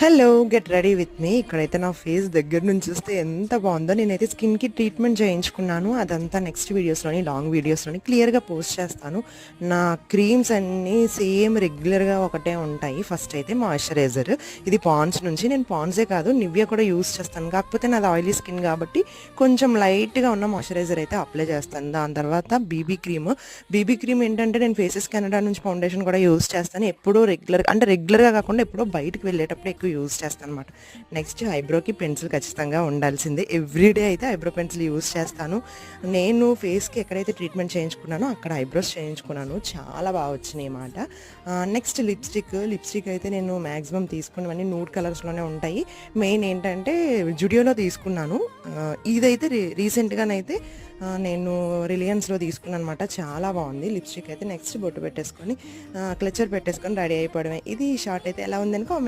Hello! Get ready with me. ఇక్కడైతే నా face దగ్గర నుంచి చూస్తే ఎంత బావుందో. నేనైతే స్కిన్‌కి ట్రీట్మెంట్ చేయించుకున్నాను. అదంతా నెక్స్ట్ వీడియోస్‌లోని, లాంగ్ వీడియోస్‌లోని క్లియర్‌గా పోస్ట్ చేస్తాను. నా క్రీమ్స్ అన్నీ సేమ్ రెగ్యులర్‌గా ఒకటే ఉంటాయి. ఫస్ట్ అయితే మాయిశ్చరైజర్. ఇది పాండ్స్ నుంచి. నేను పాండ్సే కాదు నివియా కూడా యూజ్ చేస్తాను. కాకపోతే నాది ఆయిలీ స్కిన్ కాబట్టి కొంచెం లైట్‌గా ఉన్న మాయిశ్చరైజర్ అయితే అప్లై చేస్తాను. దాని తర్వాత బీబీ క్రీమ్. బీబీ క్రీమ్ ఏంటంటే నేను ఫేసెస్ కెనడా నుంచి ఫౌండేషన్ కూడా యూజ్ చేస్తాను. ఎప్పుడూ రెగ్యులర్‌గా కాకుండా ఎప్పుడో బయటకి వెళ్ళేటప్పుడు ఎక్కువ యూజ్ చేస్తానన్నమాట. నెక్స్ట్ ఐబ్రోకి పెన్సిల్ ఖచ్చితంగా ఉండాల్సిందే. ఎవ్రీడే అయితే ఐబ్రో పెన్సిల్ యూజ్ చేస్తాను. నేను ఫేస్‌కి ఎక్కడైతే ట్రీట్మెంట్ చేయించుకున్నానో అక్కడ ఐబ్రోస్ చేయించుకున్నాను. చాలా బాగా వచ్చినాయన్నమాట. నెక్స్ట్ లిప్స్టిక్ అయితే నేను మ్యాక్సిమం తీసుకున్నవన్నీ న్యూడ్ కలర్స్‌లోనే ఉంటాయి. మెయిన్ ఏంటంటే జుడియోలో తీసుకున్నాను. ఇదైతే రీసెంట్‌గానైతే నేను రిలయన్స్‌లో తీసుకున్నానన్నమాట. చాలా బాగుంది లిప్స్టిక్ అయితే. నెక్స్ట్ బొట్టు పెట్టేసుకొని క్లచర్ పెట్టేసుకొని రెడీ అయిపోవడమే. ఇది షార్ట్ అయితే ఎలా ఉందని కామెంట్